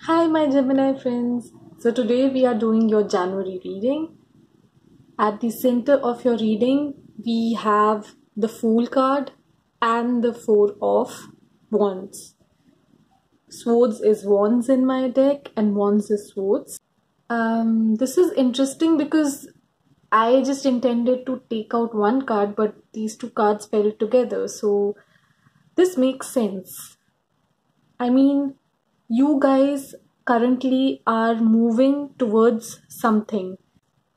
Hi, my Gemini friends. So, today we are doing your January reading. At the center of your reading, we have the Fool card and the Four of Wands. Swords is wands in my deck, and wands is swords. This is interesting because I just intended to take out one card, but these two cards fell together. So, this makes sense. I mean, you guys currently are moving towards something.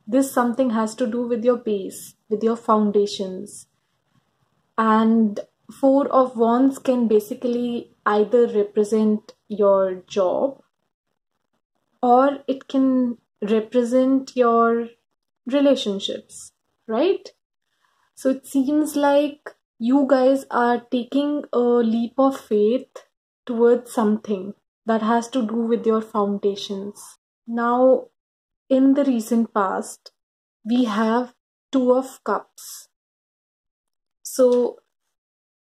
This something has to do with your base, with your foundations. And Four of Wands can basically either represent your job or it can represent your relationships, right? So it seems like you guys are taking a leap of faith towards something that has to do with your foundations. Now, in the recent past, we have Two of Cups. So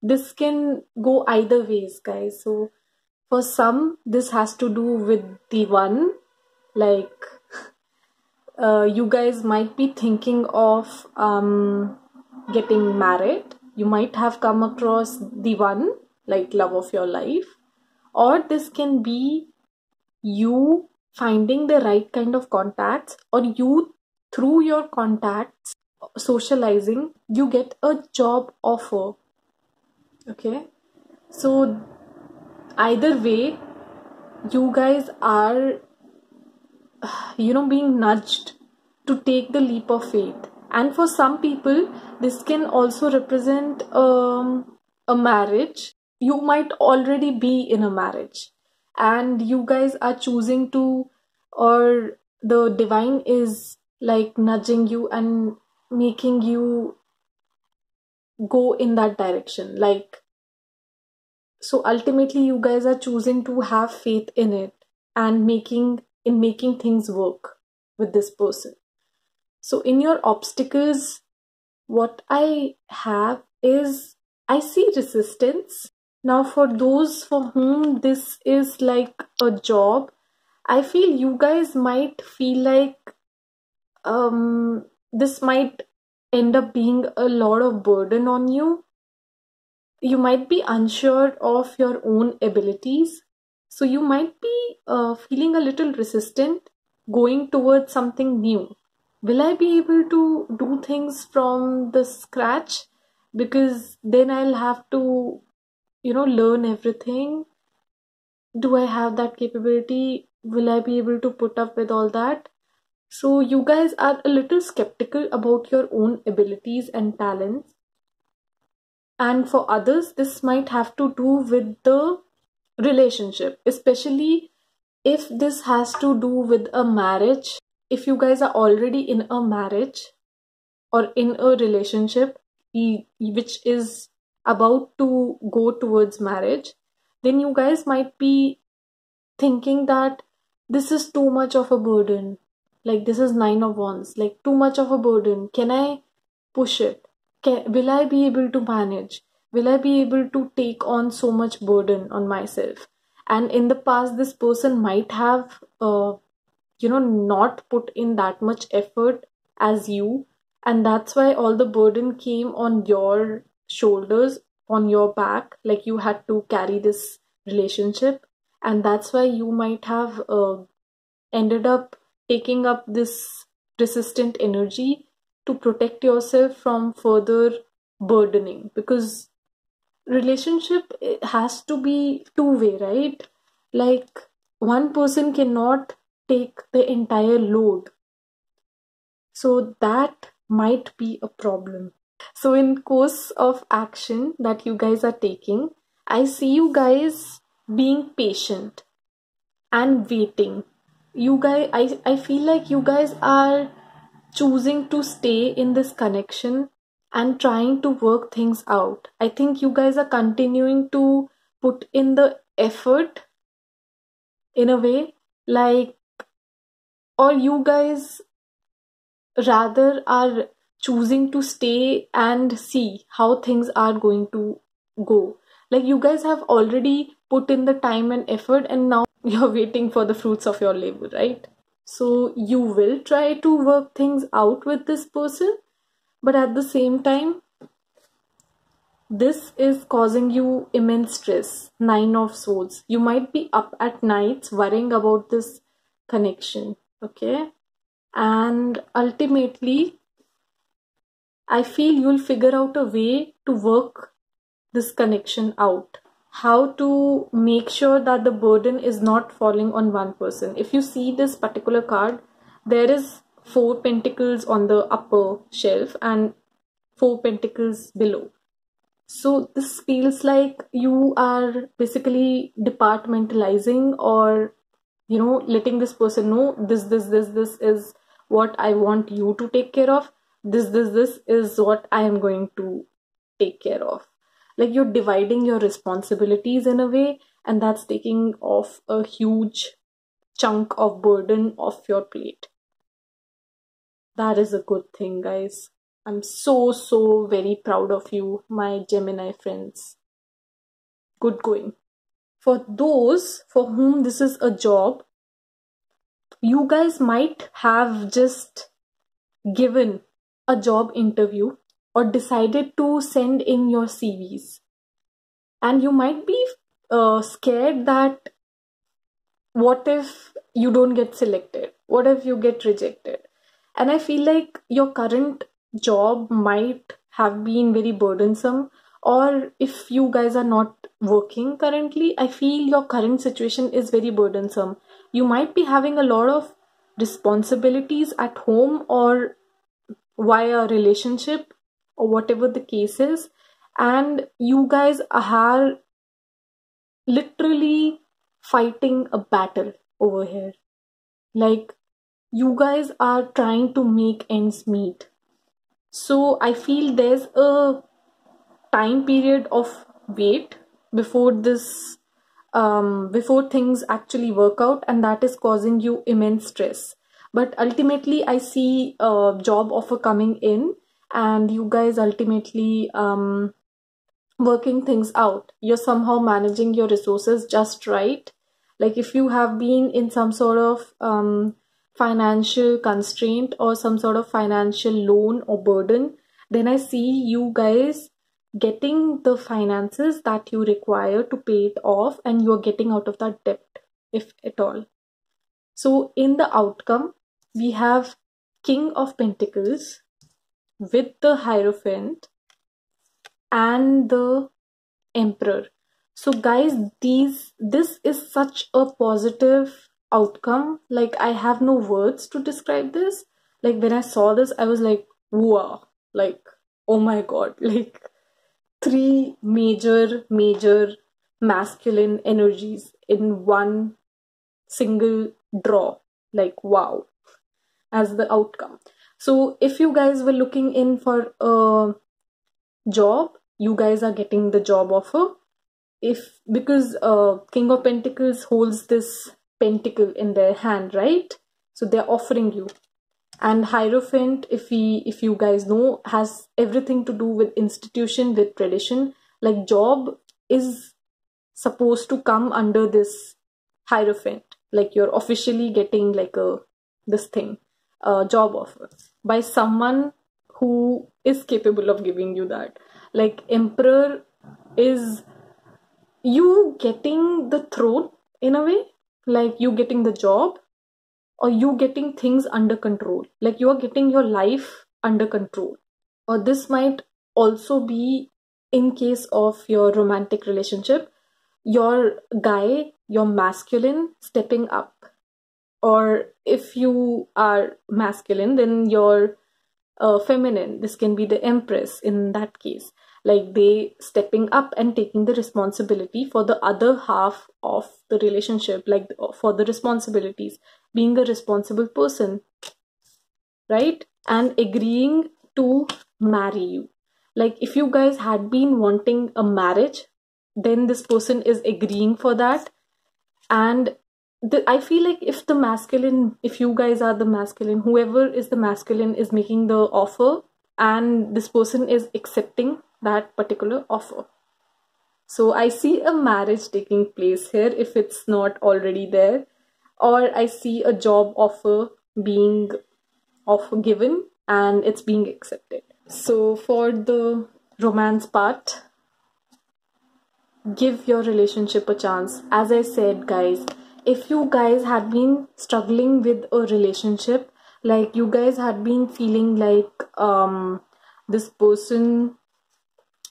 this can go either ways, guys. So for some, this has to do with the one, like you guys might be thinking of getting married. You might have come across the one, like love of your life. Or this can be you finding the right kind of contacts, or you, through your contacts, socializing, you get a job offer. Okay, so either way, you guys are being nudged to take the leap of faith. And for some people, this can also represent a marriage. You might already be in a marriage and you guys are choosing to, or the divine is like nudging you and making you go in that direction. Like, so ultimately you guys are choosing to have faith in it and making things work with this person. So in your obstacles, what I have is I see resistance. Now for those for whom this is like a job, I feel you guys might feel like this might end up being a lot of burden on you. You might be unsure of your own abilities. So you might be feeling a little resistant going towards something new. Will I be able to do things from the scratch? Because then I'll have to, learn everything. Do I have that capability? Will I be able to put up with all that? So you guys are a little skeptical about your own abilities and talents. And for others, this might have to do with the relationship, especially if this has to do with a marriage. If you guys are already in a marriage or in a relationship which is about to go towards marriage, then you guys might be thinking that this is too much of a burden. Like, this is Nine of Wands, like too much of a burden. Can I push it? Will I be able to manage? Will I be able to take on so much burden on myself? And in the past, this person might have not put in that much effort as you, and that's why all the burden came on your shoulders, on your back, like you had to carry this relationship. And that's why you might have ended up taking up this resistant energy to protect yourself from further burdening, because relationship has to be two-way, right? Like, one person cannot take the entire load. So that might be a problem. So in course of action that you guys are taking, I see you guys being patient and waiting. You guys, I feel like you guys are choosing to stay in this connection and trying to work things out. I think you guys are continuing to put in the effort in a way, like, or you guys rather are choosing to stay and see how things are going to go. Like, you guys have already put in the time and effort, and now You're waiting for the fruits of your labor, right? So you will try to work things out with this person, but at the same time, this is causing you immense stress. Nine of Swords. You might be up at nights worrying about this connection, okay? And ultimately, I feel you'll figure out a way to work this connection out. How to make sure that the burden is not falling on one person. If you see this particular card, there is four pentacles on the upper shelf and four pentacles below. So this feels like you are basically departmentalizing, or letting this person know this is what I want you to take care of. This is what I am going to take care of. Like you're dividing your responsibilities in a way, and that's taking off a huge chunk of burden off your plate. That is a good thing, guys. I'm so very proud of you, my Gemini friends. Good going. For those for whom this is a job, you guys might have just given a job interview or decided to send in your CVs. And you might be scared that what if you don't get selected? What if you get rejected? And I feel like your current job might have been very burdensome, or if you guys are not working currently, I feel your current situation is very burdensome. You might be having a lot of responsibilities at home or via relationship or whatever the case is, and you guys are literally fighting a battle over here. Like you guys are trying to make ends meet. So I feel there's a time period of wait before this before things actually work out, and that is causing you immense stress. But ultimately I see a job offer coming in, and you guys ultimately working things out. You're somehow managing your resources just right. Like if you have been in some sort of financial constraint or some sort of financial loan or burden, then I see you guys getting the finances that you require to pay it off, and you're getting out of that debt, if at all. So in the outcome, we have King of Pentacles with the Hierophant and the Emperor. So guys, this is such a positive outcome. Like I have no words to describe this. Like when I saw this, I was like, wow, like, oh my god, like three major masculine energies in one single draw. Like wow, as the outcome. So if you guys were looking in for a job, you guys are getting the job offer. If because King of Pentacles holds this pentacle in their hand, right? So they're offering you. And Hierophant, if you guys know, has everything to do with institution, with tradition. Like job is supposed to come under this Hierophant. Like you're officially getting like a job offer by someone who is capable of giving you that. Like Emperor is you getting the throne in a way, like you getting the job, or you getting things under control, like you are getting your life under control. Or this might also be in case of your romantic relationship, your guy, your masculine stepping up. Or if you are masculine, then your feminine, this can be the Empress in that case. Like they stepping up and taking the responsibility for the other half of the relationship, like for the responsibilities, being a responsible person, right? And agreeing to marry you. Like if you guys had been wanting a marriage, then this person is agreeing for that. And I feel like if you guys are the masculine, whoever is the masculine is making the offer, and this person is accepting that particular offer. So I see a marriage taking place here if it's not already there, or I see a job offer being given and it's being accepted. So for the romance part, give your relationship a chance. As I said, guys, if you guys had been struggling with a relationship, like you guys had been feeling like this person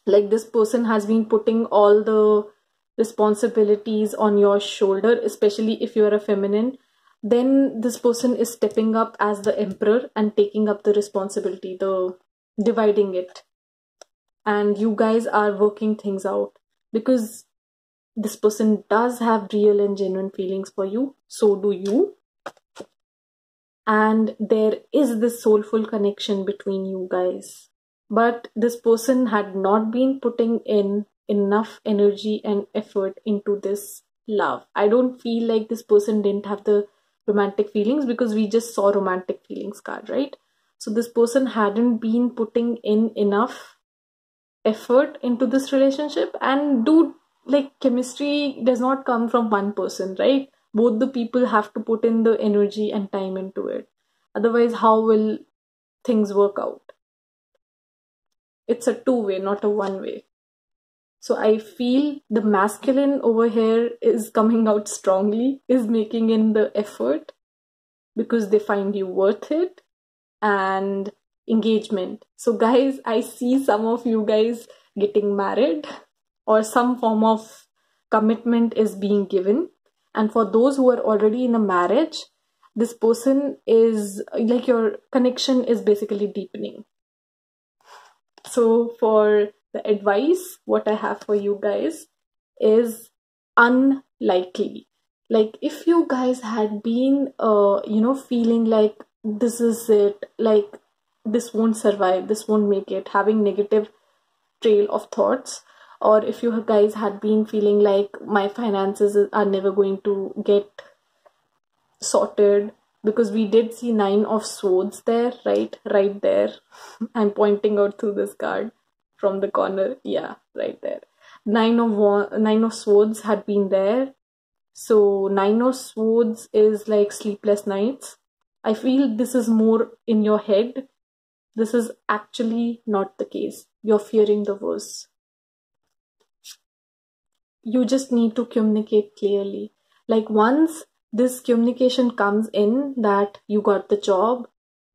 this person has been putting all the responsibilities on your shoulder, especially if you are a feminine, then this person is stepping up as the emperor and taking up the responsibility, the dividing it, and you guys are working things out, because this person does have real and genuine feelings for you, so do you, and there is this soulful connection between you guys. But this person had not been putting in enough energy and effort into this love. I don't feel like this person didn't have the romantic feelings, because we just saw romantic feelings card, right? So this person hadn't been putting in enough effort into this relationship. And dude, like, chemistry does not come from one person, right? Both the people have to put in the energy and time into it. Otherwise, how will things work out? It's a two-way, not a one-way. So I feel the masculine over here is coming out strongly, is making in the effort because they find you worth it, and engagement. So guys, I see some of you guys getting married, or some form of commitment is being given. And for those who are already in a marriage, this person is like, your connection is basically deepening. So for the advice, what I have for you guys is unlikely. Like, if you guys had been feeling like this is it, like this won't survive, this won't make it, having negative trail of thoughts, or if you guys had been feeling like my finances are never going to get sorted, because we did see 9 of swords there, right there. I'm pointing out through this card from the corner. Yeah, right there. 9 of swords had been there. So 9 of swords is like sleepless nights. I feel this is more in your head. This is actually not the case. You're fearing the worst. You just need to communicate clearly. Like, once this communication comes in that you got the job,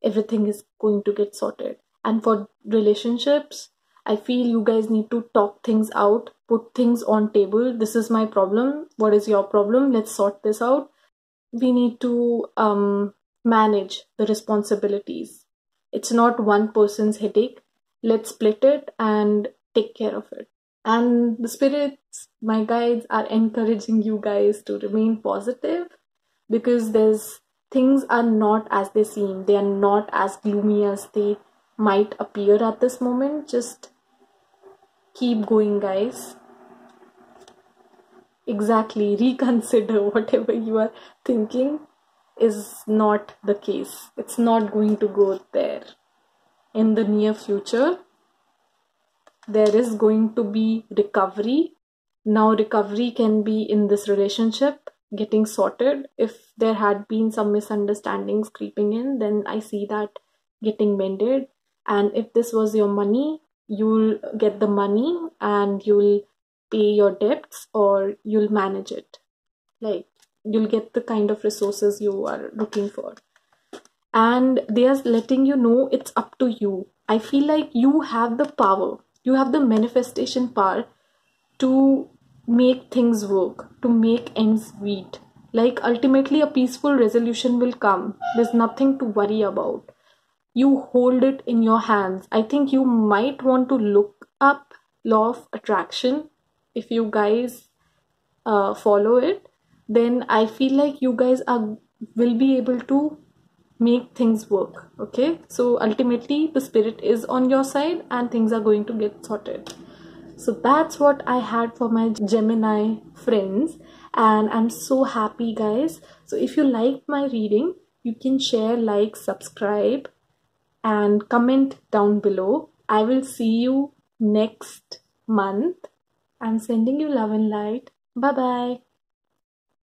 everything is going to get sorted. And for relationships, I feel you guys need to talk things out, put things on table. This is my problem. What is your problem? Let's sort this out. We need to manage the responsibilities. It's not one person's headache. Let's split it and take care of it. And the spirits, my guides, are encouraging you guys to remain positive, because things are not as they seem. They are not as gloomy as they might appear at this moment. Just keep going, guys. Exactly. Reconsider whatever you are thinking is not the case. It's not going to go there. In the near future, there is going to be recovery. Now, recovery can be in this relationship getting sorted. If there had been some misunderstandings creeping in, then I see that getting mended. And if this was your money, you'll get the money and you'll pay your debts, or you'll manage it. Like, you'll get the kind of resources you are looking for. And they are letting you know it's up to you. I feel like you have the power. You have the manifestation power to make things work, to make ends meet. Like, ultimately, a peaceful resolution will come. There's nothing to worry about. You hold it in your hands. I think you might want to look up law of attraction. If you guys follow it, then I feel like you guys will be able to make things work. Okay, so ultimately the spirit is on your side and things are going to get sorted. So that's what I had for my Gemini friends, and I'm so happy, guys. So if you liked my reading, you can share, like, subscribe and comment down below. I will see you next month, I'm sending you love and light. Bye bye.